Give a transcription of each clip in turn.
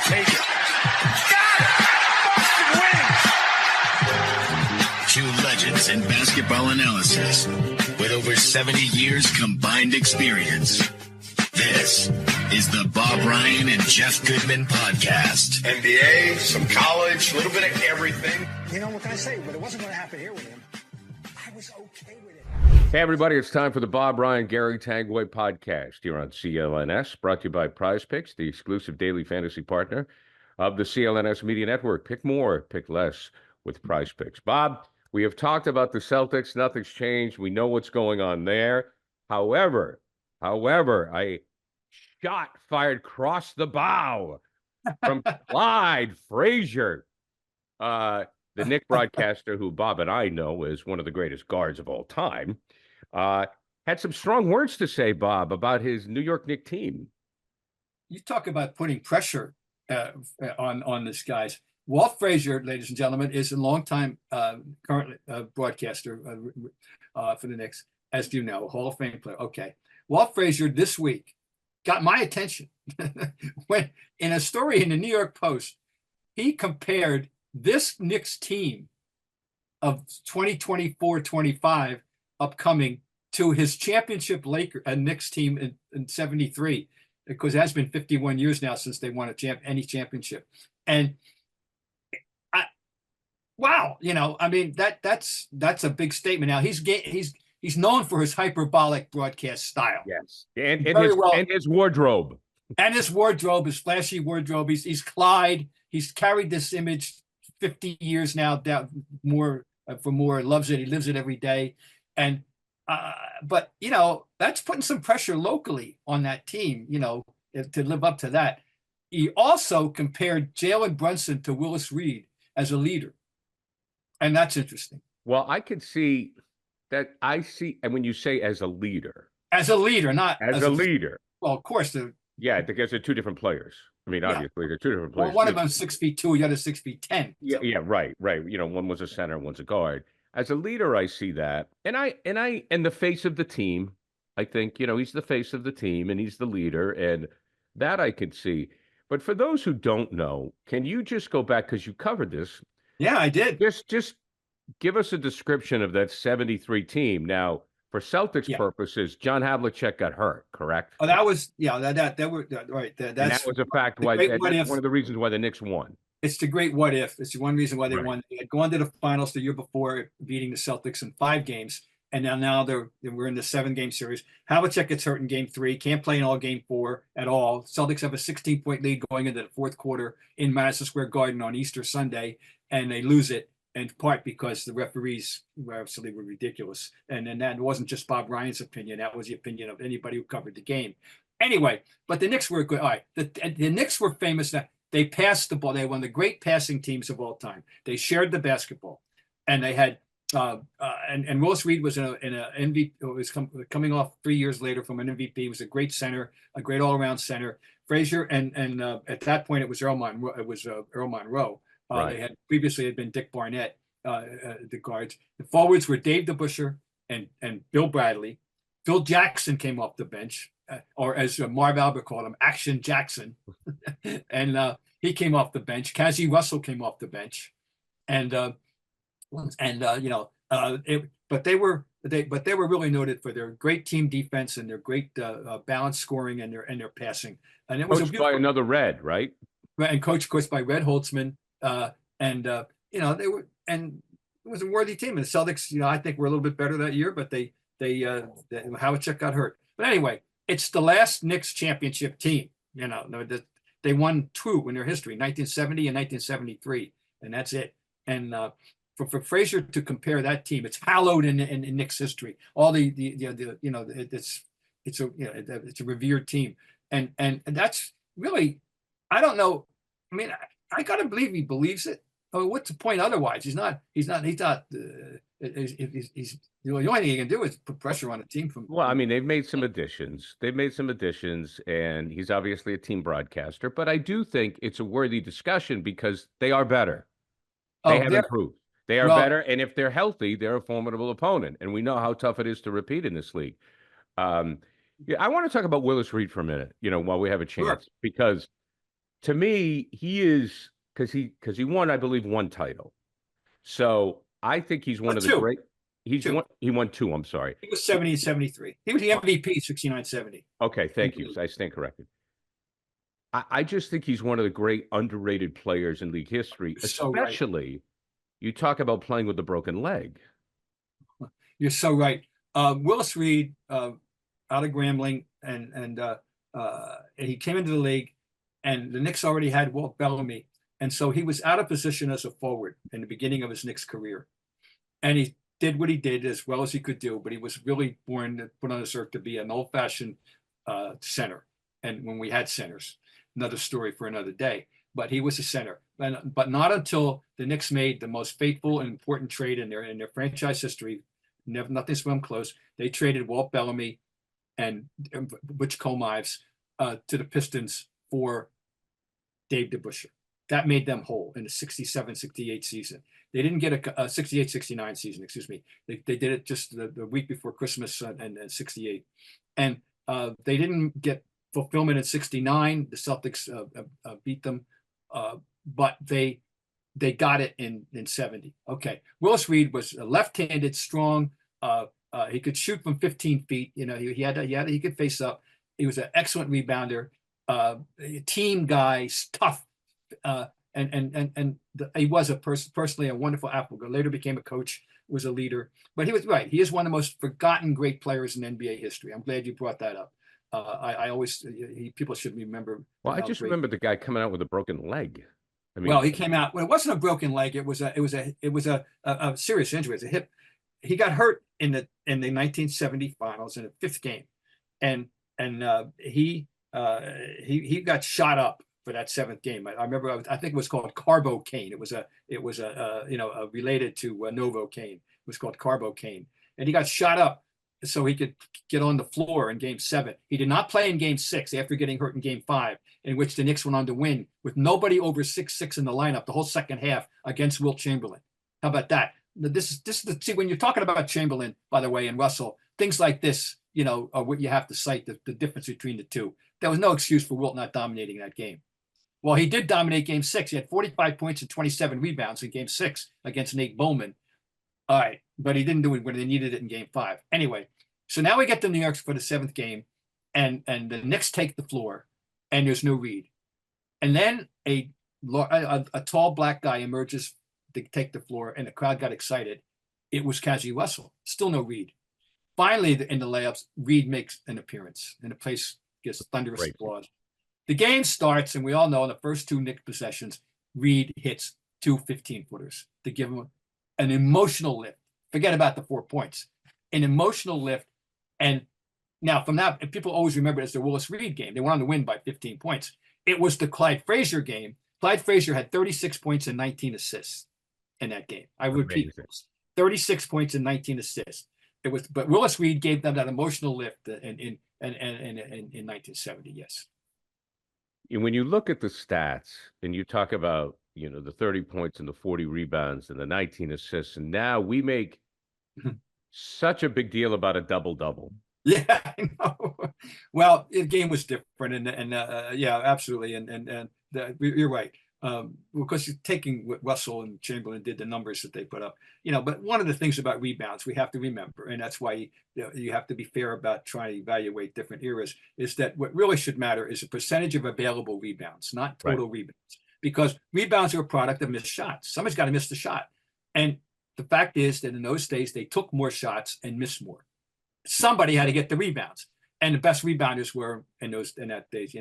take it. Got it! Boston wins! Two legends in basketball analysis with over 70 years combined experience. This is the Bob Ryan and Jeff Goodman podcast. NBA, some college, a little bit of everything. You know, what can I say? But it wasn't going to happen here with him. I was okay with it. Hey, everybody, it's time for the Bob Ryan, Gary Tanguay podcast here on CLNS, brought to you by Prize Picks, the exclusive daily fantasy partner of the CLNS Media Network. Pick more, pick less with Prize Picks. Bob, we have talked about the Celtics. Nothing's changed. We know what's going on there. However, a shot fired across the bow from Clyde Frazier, the Knicks broadcaster who Bob and I know is one of the greatest guards of all time, had some strong words to say, Bob, about his New York Knicks team. You talk about putting pressure on this guys. Walt Frazier, ladies and gentlemen, is a longtime current broadcaster for the Knicks, as you know, Hall of Fame player. Okay. Walt Frazier this week got my attention when in a story in the New York Post, he compared this Knicks team of 2024-25 upcoming to his championship Knicks team in 73, because it has been 51 years now since they won any championship. And wow, you know, I mean, that's a big statement. Now he's known for his hyperbolic broadcast style. Yes, and his wardrobe. And his wardrobe, his flashy wardrobe. He's Clyde. He's carried this image 50 years now, more, loves it. He lives it every day. And, but, you know, that's putting some pressure locally on that team, you know, to live up to that. He also compared Jalen Brunson to Willis Reed as a leader. And that's interesting. Well, I could see that. And when you say as a leader, not as a leader. Well, of course. Yeah, because they're two different players. I mean, obviously, they're two different players. Well, one of them's 6'2", the other 6'10". So. Yeah, right. You know, one was a center, one's a guard. As a leader, I see that, and the face of the team. I think, you know, he's the face of the team, and he's the leader, and that I could see. But for those who don't know, can you just go back, because you covered this? Yeah, I did. Just give us a description of that 73 team. Now, for Celtics purposes, John Havlicek got hurt, correct? Oh, that was that right. That was a fact. Why that's one of the reasons why the Knicks won. It's the great what if. It's the one reason why they won. They had gone to the finals the year before, beating the Celtics in 5 games, and now we're in the 7-game series. Havlicek gets hurt in Game 3, can't play in all Game 4 at all. Celtics have a 16-point lead going into the fourth quarter in Madison Square Garden on Easter Sunday, and they lose it. In part because the referees were ridiculous. And then that wasn't just Bob Ryan's opinion. That was the opinion of anybody who covered the game. Anyway, but the Knicks were good. All right. The Knicks were famous that they passed the ball. They were one of the great passing teams of all time. They shared the basketball. And they had and Willis Reed was in a MVP, was coming off 3 years later from an MVP. He was a great center, a great all-around center. Frazier and at that point it was Earl Monroe. Right. They had previously been Dick Barnett, the guards. The forwards were Dave DeBusschere and Bill Bradley. Phil Jackson came off the bench, or as Marv Albert called him, Action Jackson, and he came off the bench. Cazzie Russell came off the bench, but they were really noted for their great team defense and their great balanced scoring and their passing. And it was coached by another Red, right? And coached, of course, by Red Holtzman. You know, they were, and it was a worthy team. And the Celtics, you know, I think were a little bit better that year, but Havlicek got hurt. But anyway, it's the last Knicks championship team. You know, they won 2 in their history, 1970 and 1973, and that's it. And for Frazier to compare that team, it's hallowed in Knicks history. All the you know, it's a revered team, and that's really, I don't know. I mean, I gotta believe he believes it. I mean, what's the point otherwise? He's not. The only thing he can do is put pressure on a team. Well, I mean, they've made some additions, and he's obviously a team broadcaster. But I do think it's a worthy discussion because they are better. They have improved. They are better, and if they're healthy, they're a formidable opponent. And we know how tough it is to repeat in this league. I want to talk about Willis Reed for a minute. You know, while we have a chance, because To me, he is because he won, I believe, one title. So I think he's one But of the two, great. two. He won two. I'm sorry. He was 70 and 73. He was the MVP 69, 70. Okay, thank you. I stand corrected. I just think he's one of the great underrated players in league history, You're so right. especially you talk about playing with a broken leg. You're so right. Willis Reed, out of Grambling, and he came into the league, and the Knicks already had Walt Bellamy, and so he was out of position as a forward in the beginning of his Knicks career, and he did what he did as well as he could do, but he was really born, put on this earth to be an old-fashioned center, and when we had centers, another story for another day. But he was a center, but not until the Knicks made the most fateful and important trade in their franchise history. Never, nothing's come close. They traded Walt Bellamy and Butch Colmives to the Pistons for Dave DeBusschere. That made them whole in the 67-68 season. They didn't get a 68-69 season, excuse me. They did it just the week before Christmas and 68. And they didn't get fulfillment in 69. The Celtics beat them, but they got it in 70. Okay. Willis Reed was a left-handed, strong. He could shoot from 15 feet. You know, he could face up. He was an excellent rebounder, team guy, tough. He was personally a wonderful athlete. Later became a coach, was a leader. But he was right. He is one of the most forgotten great players in NBA history. I'm glad you brought that up. I always people should remember. Well, I just remember the guy coming out with a broken leg. I mean, well, he came out. Well, it wasn't a broken leg. It was a serious injury. It's a hip. He got hurt in the 1970 finals in the fifth game, and he got shot up for that seventh game. I remember. I think it was called carbocaine. It was related to Novocaine. It was called carbocaine, and he got shot up so he could get on the floor in game 7. He did not play in game 6 after getting hurt in game 5, in which the Knicks went on to win with nobody over 6'6" in the lineup the whole second half against Wilt Chamberlain. How about that? This is see, when you're talking about Chamberlain, by the way, and Russell, things like this, are what you have to cite, the difference between the two. There was no excuse for Wilt not dominating that game. Well, he did dominate game 6. He had 45 points and 27 rebounds in game 6 against Nate Bowman. All right, but he didn't do it when they needed it in game 5. Anyway, so now we get to New York for the 7th game, and the Knicks take the floor, and there's no Reed. And then a tall black guy emerges to take the floor, and the crowd got excited. It was Cazzie Russell. Still no Reed. Finally, in the layups, Reed makes an appearance, and the place gets thunderous applause. The game starts, and we all know in the first 2 Knicks possessions, Reed hits 2 15-footers to give him an emotional lift. Forget about the 4 points. An emotional lift. And now from that, people always remember it as the Willis Reed game. They went on to win by 15 points. It was the Clyde Frazier game. Clyde Frazier had 36 points and 19 assists in that game. I repeat, 36 points and 19 assists. But Willis Reed gave them that emotional lift in 1970. Yes. And when you look at the stats and you talk about, the 30 points and the 40 rebounds and the 19 assists, and now we make such a big deal about a double-double. Yeah, I know. Well, the game was different, and yeah, absolutely, and you're right. Because you're taking what Russell and Chamberlain did, the numbers that they put up, But one of the things about rebounds we have to remember, and that's why you have to be fair about trying to evaluate different eras, is that what really should matter is the percentage of available rebounds, not total rebounds, because rebounds are a product of missed shots. Somebody's got to miss the shot, and the fact is that in those days they took more shots and missed more. Somebody had to get the rebounds. And the best rebounders were in that days,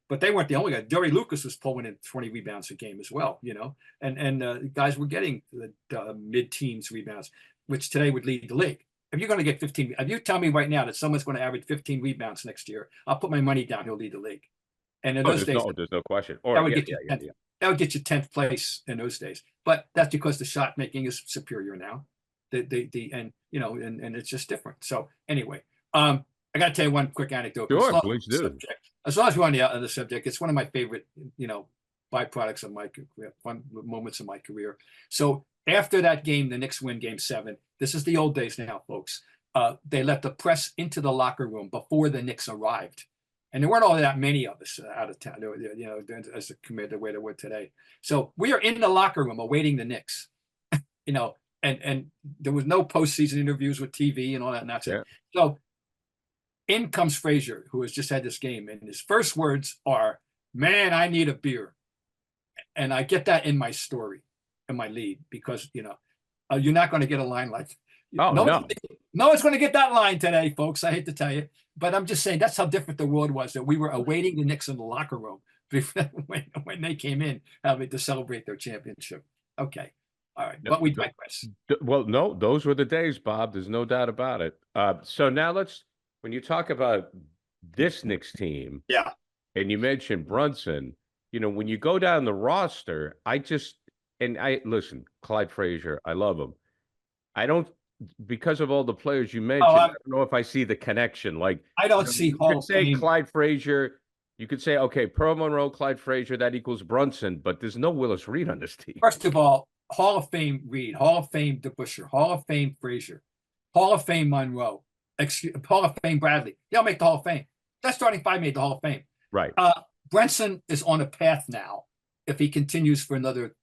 but they weren't the only guy. Jerry Lucas was pulling in 20 rebounds a game as well, and guys were getting the mid-teens rebounds, which today would lead the league. If you're going to get 15, if you tell me right now that someone's going to average 15 rebounds next year, I'll put my money down. He'll lead the league. And in those days, there's no question. Or that would get you 10th, that would get you 10th place in those days. But that's because the shot making is superior now. And it's just different. So anyway. I got to tell you one quick anecdote. Sure, please do. As long as we're on the subject, it's one of my favorite, byproducts of my fun moments of my career. So after that game, the Knicks win game 7. This is the old days now, folks. They let the press into the locker room before the Knicks arrived. And there weren't all that many of us out of town, you know, as compared to where they were today. So we are in the locker room awaiting the Knicks, you know, and there was no postseason interviews with TV and all that. And that's it. So in comes Frazier, who has just had this game. And his first words are, "Man, I need a beer." And I get that in my story, in my lead, because, you know, you're not going to get a line like, no one's going to get that line today, folks. I hate to tell you, but I'm just saying that's how different the world was, that we were awaiting the Knicks in the locker room when they came in having to celebrate their championship. Okay. All right. But we digress. Well, no, those were the days, Bob. There's no doubt about it. So now when you talk about this Knicks team, yeah, and you mentioned Brunson, you know, when you go down the roster, listen, Clyde Frazier, I love him. I don't, because of all the players you mentioned, I don't know if I see the connection. Like, I don't see you could say Clyde Frazier. You could say, okay, Pearl Monroe, Clyde Frazier, that equals Brunson, but there's no Willis Reed on this team. First of all, Hall of Fame Reed, Hall of Fame DeBusschere, Hall of Fame Frazier, Hall of Fame Monroe, Hall of Fame Bradley. They'll make the Hall of Fame. That starting five made the Hall of Fame. Right. Brunson is on a path now. If he continues for another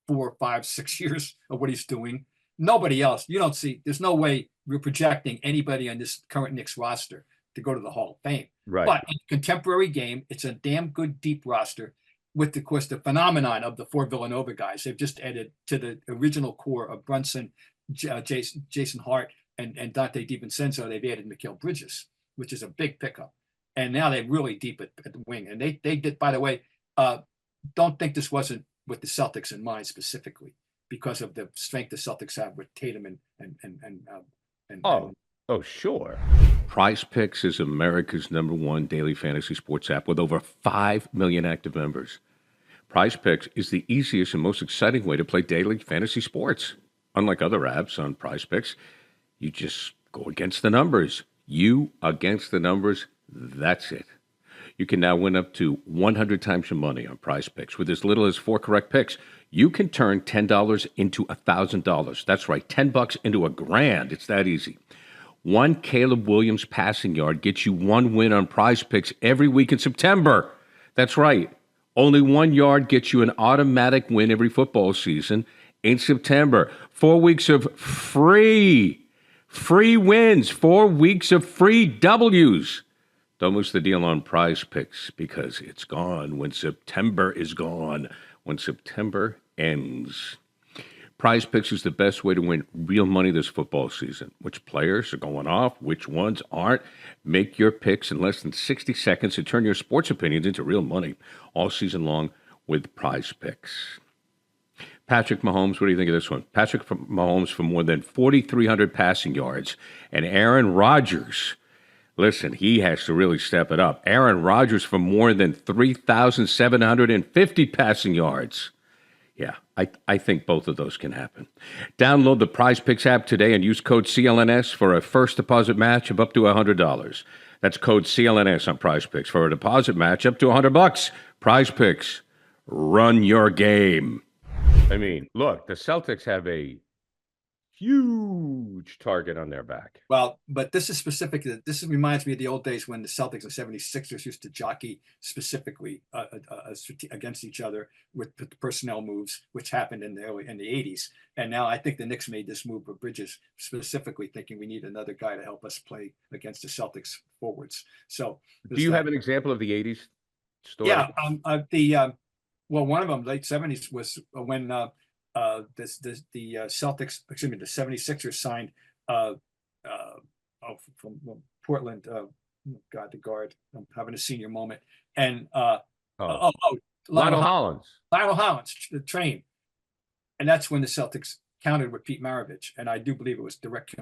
4, 5, 6 years of what he's doing, nobody else. You don't see. There's no way we're projecting anybody on this current Knicks roster to go to the Hall of Fame. Right. But in contemporary game, it's a damn good deep roster. With, of course, the phenomenon of the 4 Villanova guys. They've just added to the original core of Brunson, Jason Hart, and Dante DiVincenzo. They've added Mikal Bridges, which is a big pickup. And now they're really deep at the wing. And they did, by the way, don't think this wasn't with the Celtics in mind specifically, because of the strength the Celtics have with Tatum Oh, sure. Prize Picks is America's #1 daily fantasy sports app with over 5 million active members. Prize Picks is the easiest and most exciting way to play daily fantasy sports. Unlike other apps on Prize Picks, you just go against the numbers. You against the numbers, that's it. You can now win up to 100 times your money on Prize Picks. With as little as 4 correct picks, you can turn $10 into $1,000. That's right, $10 into $1,000. It's that easy. One Caleb Williams passing yard gets you 1 win on Prize Picks every week in September. That's right. Only 1 yard gets you an automatic win every football season in September. 4 weeks of free wins, 4 weeks of free W's. Don't miss the deal on Prize Picks, because it's gone when September is gone, when September ends. Prize Picks is the best way to win real money this football season. Which players are going off, which ones aren't. Make your picks in less than 60 seconds and turn your sports opinions into real money all season long with Prize Picks. Patrick Mahomes, what do you think of this one? Patrick Mahomes for more than 4,300 passing yards. And Aaron Rodgers, listen, he has to really step it up. Aaron Rodgers for more than 3,750 passing yards. Yeah, I think both of those can happen. Download the Prize Picks app today and use code CLNS for a first deposit match of up to $100. That's code CLNS on Prize Picks for a deposit match up to $100. Prize Picks, run your game. I mean, look, the Celtics have a huge target on their back. Well, but this is specific. This reminds me of the old days when the Celtics and 76ers used to jockey specifically against each other with the personnel moves, which happened in the 80s. And now I think the Knicks made this move for Bridges, specifically thinking we need another guy to help us play against the Celtics forwards. So, do you have an example of the 80s story? Yeah, well, one of them, late 70s, was when the Celtics, excuse me, the 76ers signed from Portland. God, the guard. I'm having a senior moment. And Lionel Hollins. Lionel Hollins, the train. And that's when the Celtics countered with Pete Maravich. And I do believe it was direct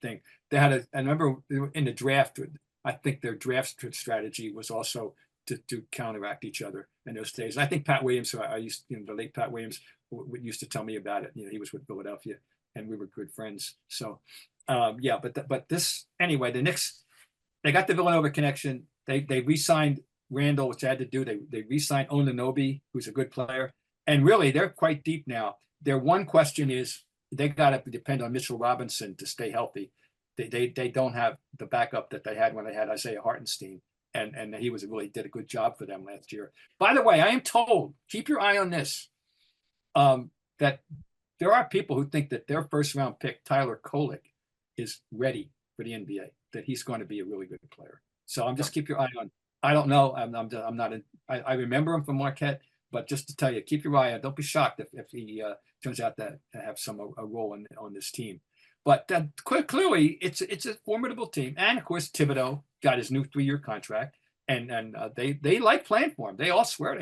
thing. They had I remember in the draft, I think their draft strategy was also to counteract each other in those days. And I think Pat Williams, the late Pat Williams, used to tell me about it. He was with Philadelphia, and we were good friends. So, but this anyway. The Knicks, they got the Villanova connection. They re-signed Randall, which I had to do. They re-signed Onunobi, who's a good player, and really they're quite deep now. Their one question is they got to depend on Mitchell Robinson to stay healthy. They don't have the backup that they had when they had Isaiah Hartenstein, and he did a good job for them last year. By the way, I am told, keep your eye on this, that there are people who think that their first round pick, Tyler Kolek, is ready for the NBA, that he's going to be a really good player. So I'm just keep your eye on. I don't know. I'm not in. I remember him from Marquette, but just to tell you, keep your eye on. Don't be shocked if he turns out to have a role on this team. But clearly, it's a formidable team, and of course, Thibodeau got his new 3-year contract, and they like playing for him. They all swear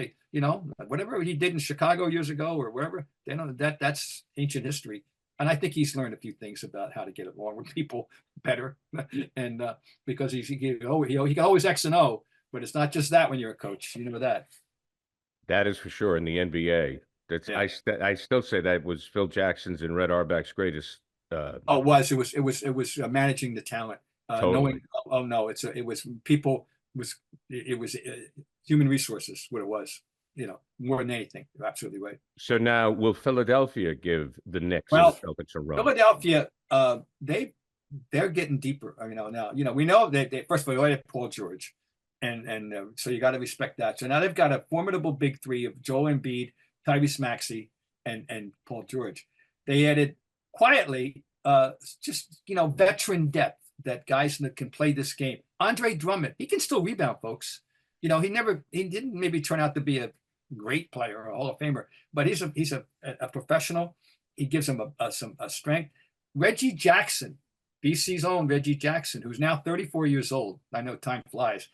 whatever he did in Chicago years ago or wherever, they know that's ancient history. And I think he's learned a few things about how to get along with people better, and because he can always X and O, but it's not just that when you're a coach. You know that. That is for sure in the NBA. I still say that was Phil Jackson's and Red Auerbach's greatest. It was managing the talent, Totally. knowing. It was human resources what it was, more than anything. You're absolutely right. So now, will Philadelphia give the Knicks Well, and the Celtics a run? Philadelphia, they're getting deeper. Now we know they first of all they had Paul George, and so you got to respect that. So now they've got a formidable big three of Joel Embiid, Tyrese Maxey, and Paul George. They added quietly, just veteran depth, that guys that can play this game. Andre Drummond, he can still rebound, folks. He didn't maybe turn out to be a great player or a Hall of Famer, but he's a professional. He gives him some strength. Reggie Jackson, BC's own Reggie Jackson, who's now 34 years old. I know time flies.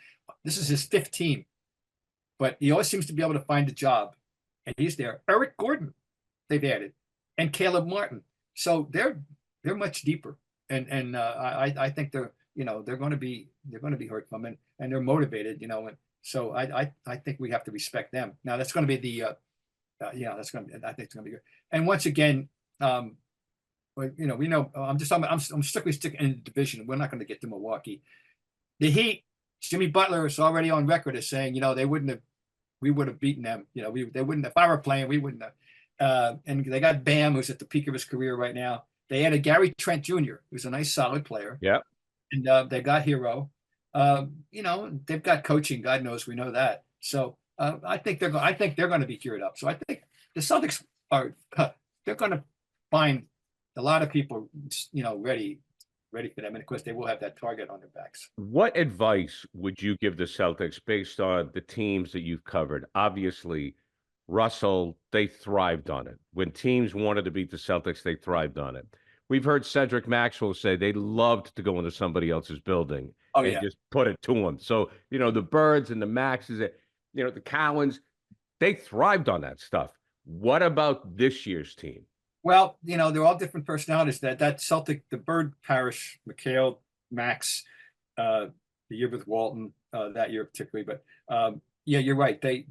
This is his 5th team, but he always seems to be able to find a job, and he's there. Eric Gordon, they've added, and Caleb Martin. So they're much deeper, and I think they're going to be heard from, and they're motivated, and so I think we have to respect them. Now that's going to be I think it's going to be good. And once again, we know I'm strictly sticking in the division. We're not going to get to Milwaukee. The Heat, Jimmy Butler is already on record as saying, we would have beaten them. They wouldn't, if I were playing, we wouldn't have. And they got Bam, who's at the peak of his career right now. They added Gary Trent Jr., who's a nice, solid player. Yeah. And they got Hero. They've got coaching. God knows we know that. So I think they're going to be geared up. So I think the Celtics they're going to find a lot of people, ready for them. And of course, they will have that target on their backs. What advice would you give the Celtics based on the teams that you've covered? Obviously, Russell, they thrived on it. When teams wanted to beat the Celtics, they thrived on it. We've heard Cedric Maxwell say they loved to go into somebody else's building and just put it to them. So, the Birds and the Maxes, the Cowens, they thrived on that stuff. What about this year's team? Well, they're all different personalities. That Celtic, the Bird Parish, McHale, Max, the year with Walton, that year particularly, but yeah, you're right. They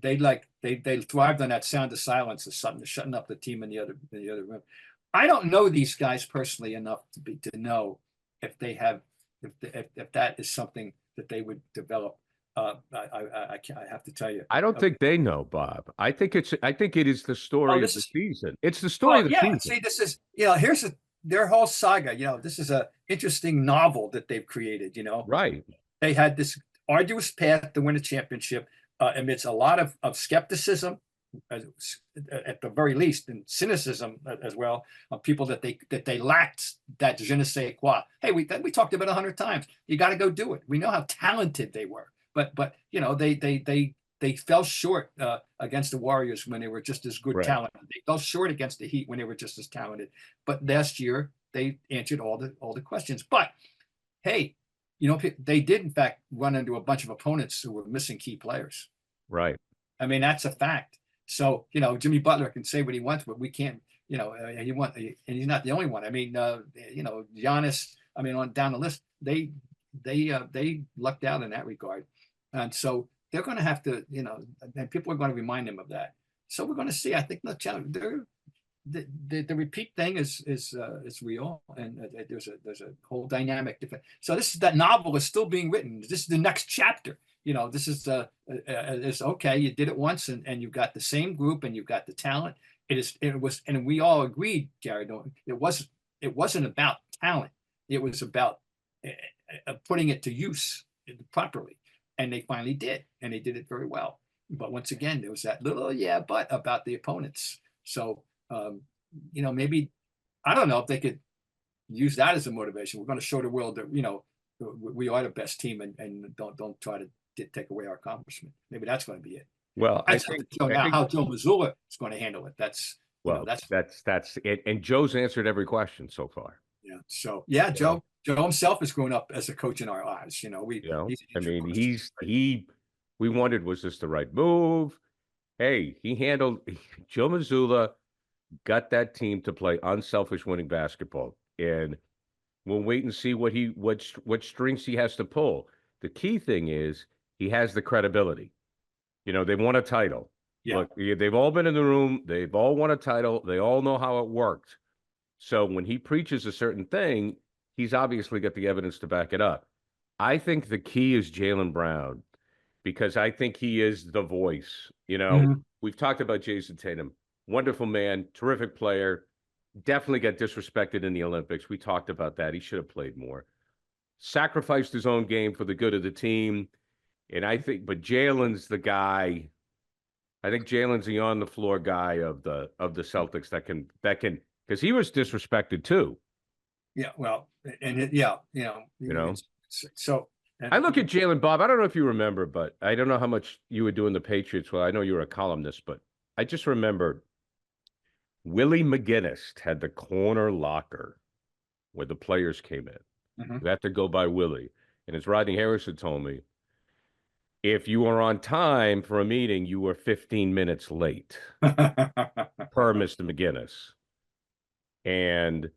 thrived on that sound of silence or something, shutting up the team in the other room. I don't know these guys personally enough to know if that is something that they would develop. I have to tell you. I don't think they know, Bob. I think it is the story of the season. It's the story of the season. See, this is here's their whole saga. This is a interesting novel that they've created. Right. They had this arduous path to win a championship. Amidst a lot of skepticism, at the very least, and cynicism as well, of people that they lacked that je ne sais quoi. Hey, we talked about 100 times. You got to go do it. We know how talented they were, but they fell short against the Warriors when they were just as good talent. They fell short against the Heat when they were just as talented. But last year they answered all the questions. But hey. They did, in fact, run into a bunch of opponents who were missing key players. Right. I mean, that's a fact. So, Jimmy Butler can say what he wants, but we can't, and he's not the only one. I mean, Giannis, on down the list, they lucked out in that regard. And so they're going to have to, and people are going to remind them of that. So we're going to see, I think, the repeat thing is real, and there's a whole dynamic. So that novel is still being written. This is the next chapter. This is it's okay. You did it once, and you've got the same group, and you've got the talent. It was, and we all agreed, Gary. It wasn't about talent. It was about putting it to use properly. And they finally did, and they did it very well. But once again, there was that little but about the opponents. So, maybe, I don't know if they could use that as a motivation. We're going to show the world that, we are the best team, and don't try to take away our accomplishment. Maybe that's going to be it. Well, I think how Joe Mazzulla is going to handle it. That's it. And Joe's answered every question so far. Yeah. So Joe himself has grown up as a coach in our eyes. We wondered, was this the right move? Hey, Joe Mazzulla got that team to play unselfish winning basketball, and we'll wait and see what strings he has to pull. The key thing is he has the credibility. They won a title. Yeah. Look, they've all been in the room. They've all won a title. They all know how it worked. So when he preaches a certain thing, he's obviously got the evidence to back it up. I think the key is Jaylen Brown, because I think he is the voice. We've talked about Jason Tatum. Wonderful man, terrific player, definitely got disrespected in the Olympics. We talked about that. He should have played more. Sacrificed his own game for the good of the team. And but Jaylen's the guy. I think Jaylen's the on the floor guy of the Celtics that can, because he was disrespected too. Yeah, well, and so I look at Jaylen, Bob. I don't know if you remember, but I don't know how much you were doing the Patriots. Well, I know you were a columnist, but I just remember Willie McGinnis had the corner locker where the players came in. Mm-hmm. You have to go by Willie. And as Rodney Harrison told me, if you were on time for a meeting, you were 15 minutes late per Mr. McGinnis. And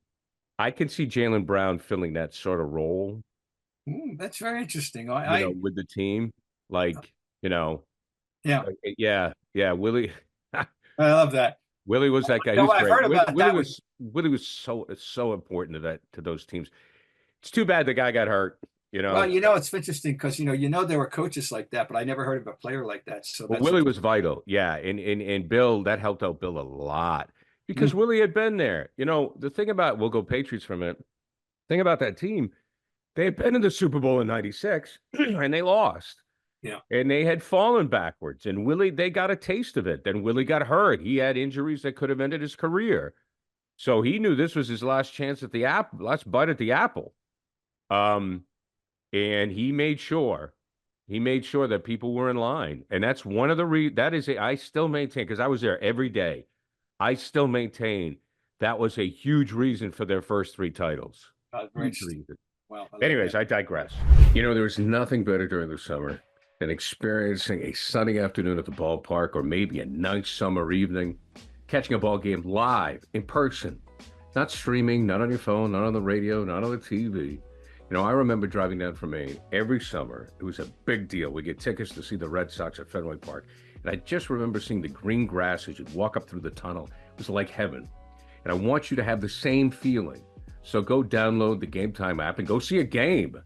I can see Jaylen Brown filling that sort of role. That's very interesting. With the team, yeah, Willie. I love that. Willie was that guy. Willie was so important to those teams. It's too bad the guy got hurt. Well, it's interesting because there were coaches like that, but I never heard of a player like that. So Willie was vital. Yeah, and Bill, that helped out Bill a lot because Willie had been there. The thing about, we'll go Patriots for a minute. Thing about that team, they had been in the Super Bowl in '96 and they lost. Yeah. And they had fallen backwards. And Willie, they got a taste of it. Then Willie got hurt. He had injuries that could have ended his career. So he knew this was his last chance at the apple, last bite at the apple. And he made sure that people were in line. And that's one of the I still maintain, because I was there every day. I still maintain that was a huge reason for their first 3 titles. Huge reason. Well, anyways, I digress. There was nothing better during the summer than experiencing a sunny afternoon at the ballpark, or maybe a nice summer evening, catching a ball game live, in person, not streaming, not on your phone, not on the radio, not on the TV. I remember driving down from Maine every summer. It was a big deal. We get tickets to see the Red Sox at Fenway Park. And I just remember seeing the green grass as you'd walk up through the tunnel. It was like heaven. And I want you to have the same feeling. So go download the Game Time app and go see a game.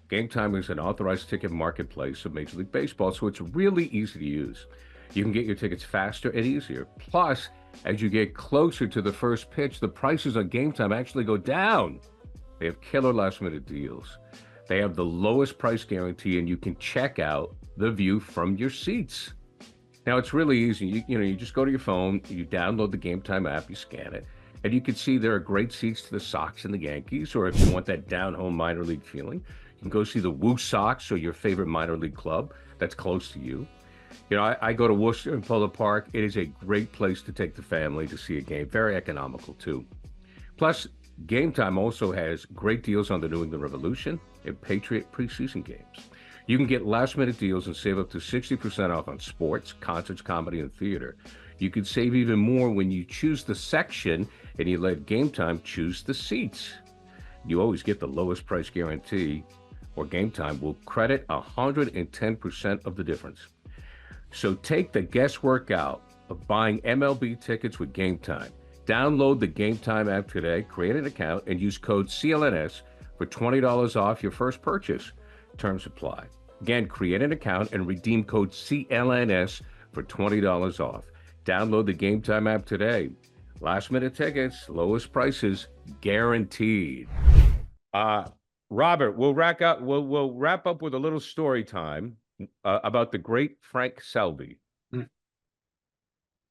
Game Time is an authorized ticket marketplace of Major League Baseball, so it's really easy to use. You can get your tickets faster and easier. Plus, as you get closer to the first pitch, the prices on Game Time actually go down. They have killer last-minute deals. They have the lowest price guarantee, and you can check out the view from your seats. Now, it's really easy. You just go to your phone, you download the Game Time app, you scan it, and you can see there are great seats to the Sox and the Yankees, or if you want that down-home minor league feeling, you can go see the Woo Sox or your favorite minor league club that's close to you. I go to Worcester and Polo Park. It is a great place to take the family to see a game. Very economical, too. Plus, Game Time also has great deals on the New England Revolution and Patriot preseason games. You can get last-minute deals and save up to 60% off on sports, concerts, comedy, and theater. You can save even more when you choose the section and you let Game Time choose the seats. You always get the lowest price guarantee, or Game Time will credit 110% of the difference. So take the guesswork out of buying MLB tickets with Game Time. Download the Game Time app today, create an account, and use code CLNS for $20 off your first purchase. Terms apply. Again, create an account and redeem code CLNS for $20 off. Download the Game Time app today. Last minute tickets, lowest prices, guaranteed. Robert, we'll wrap up with a little story time about the great Frank Selby.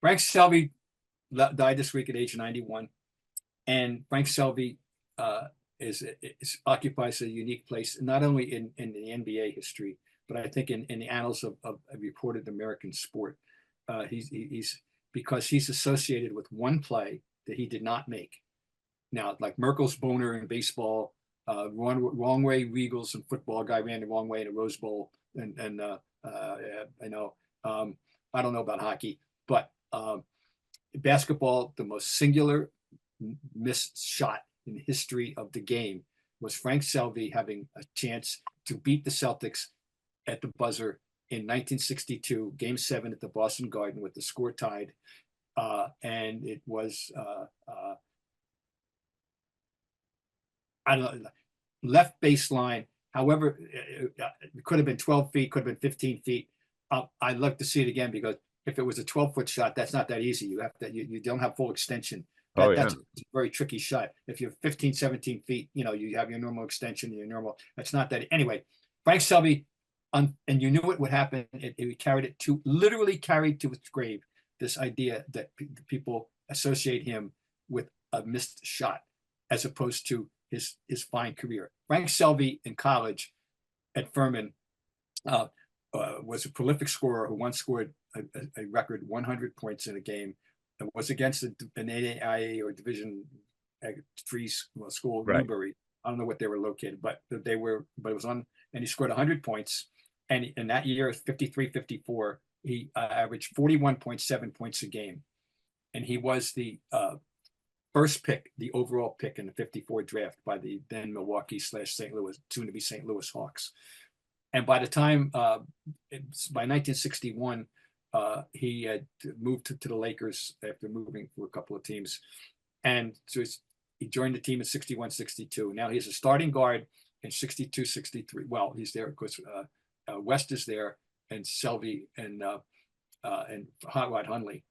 Frank Selby died this week at age 91, and Frank Selby occupies a unique place not only in the NBA history, but I think in the annals of reported American sport. He's because he's associated with one play that he did not make. Now, like Merkel's boner in baseball, wrong way Regals in football, guy ran the wrong way in a Rose Bowl, and I know I don't know about hockey, but basketball, the most singular missed shot in the history of the game was Frank Selby having a chance to beat the Celtics at the buzzer in 1962, Game 7 at the Boston Garden with the score tied. And it was, I don't know, left baseline. However, it could have been 12 feet, could have been 15 feet. I'd love to see it again because if it was a 12-foot shot, that's not that easy. You have to, you don't have full extension. That's a very tricky shot. If you're 15, 17 feet, you have your normal extension, that's not that. Anyway, Frank Selby, and you knew it would happen. It literally carried to its grave this idea that people associate him with a missed shot as opposed to his fine career. Frank Selby in college at Furman was a prolific scorer who once scored a record 100 points in a game. It was against an NAIA or Division III school, right. Newbury. I don't know what they were located, but it was on, and he scored 100 points. And in that year, 53-54, he averaged 41.7 points a game. And he was the first pick, the overall pick in the 54 draft by the then Milwaukee/St. Louis, soon to be St. Louis Hawks. And by the time, by 1961, he had moved to the Lakers after moving for a couple of teams. And so he joined the team in 61-62. Now he's a starting guard in 62-63. Well, he's there because West is there, and Selby and Hot Rod Hundley.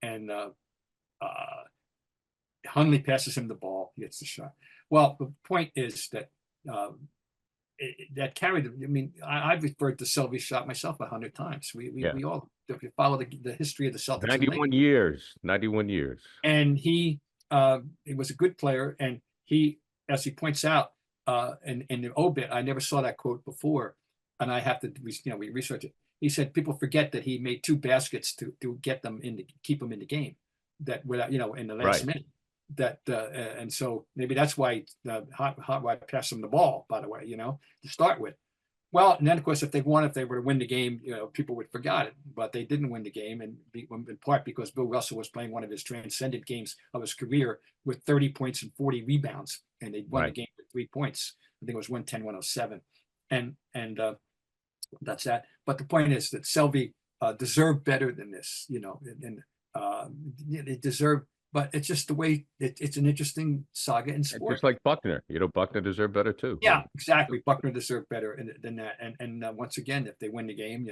And Hundley passes him the ball. He gets the shot. Well, the point is that that carried. I mean, I've referred to Selby's shot myself 100 times. We all, if you follow the history of the Celtics. 91 years. 91 years. And he was a good player. And he, as he points out in the obit, I never saw that quote before, and I have to, we research it. He said people forget that he made 2 baskets to get them keep them in the game. That without in the last minute. That and so maybe that's why Hot Rod passed him the ball, by the way, to start with. Well, and then of course, if they were to win the game, people would forget it, but they didn't win the game, and in part because Bill Russell was playing one of his transcendent games of his career with 30 points and 40 rebounds, and they won the game with 3 points. I think it was 110-107, and that's that. But the point is that Selby deserved better than this, and they deserved. But it's just the way it's an interesting saga in sport. Just like Buckner, Buckner deserved better too. Yeah, exactly. Buckner deserved better than that. And once again, if they win the game,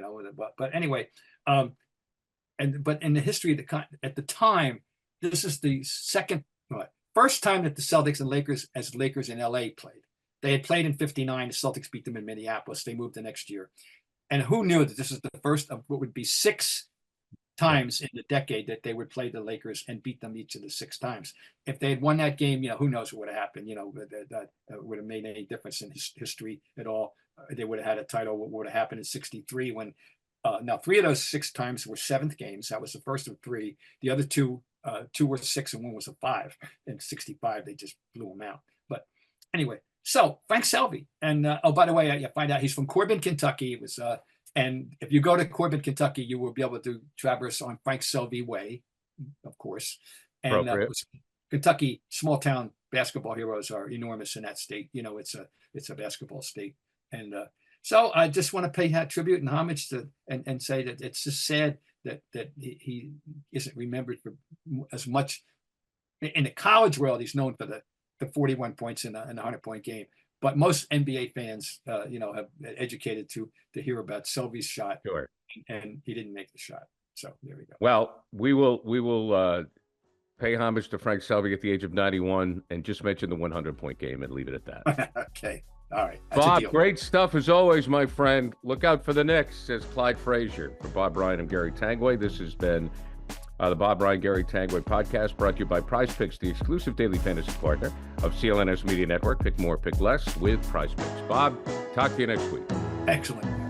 But anyway, but in the history of at the time, this is the first time that the Celtics and Lakers in LA played. They had played in '59. The Celtics beat them in Minneapolis. They moved the next year, and who knew that this is the first of what would be 6 times in the decade that they would play the Lakers and beat them each of the 6 times. If they had won that game, who knows what would have happened? That would have made any difference in history at all. They would have had a title. What would have happened in '63 when now 3 of those 6 times were 7th games. That was the first of 3. The other 2 were 6 and 1 was a 5. In '65, they just blew them out. But anyway, so Frank Selby, and by the way, I find out he's from Corbin, Kentucky. It was and if you go to Corbin, Kentucky, you will be able to traverse on Frank Selby Way, of course. And Kentucky, small town basketball heroes are enormous in that state. It's a basketball state. And so I just want to pay tribute and homage to and say that it's just sad that he isn't remembered for as much. In the college world, he's known for the 41 points in a 100-point game. But most NBA fans, have educated to hear about Selby's shot, and he didn't make the shot. So there we go. Well, we will pay homage to Frank Selby at the age of 91, and just mention the 100-point game and leave it at that. Okay. All right. That's a Bob, deal. great stuff as always, my friend. Look out for the Knicks, says Clyde Frazier. For Bob Ryan and Gary Tanguay, this has been the Bob Ryan Gary Tanguay podcast, brought to you by Prize Picks, the exclusive daily fantasy partner of CLNS Media Network. Pick more, pick less with Prize Picks. Bob, talk to you next week. Excellent.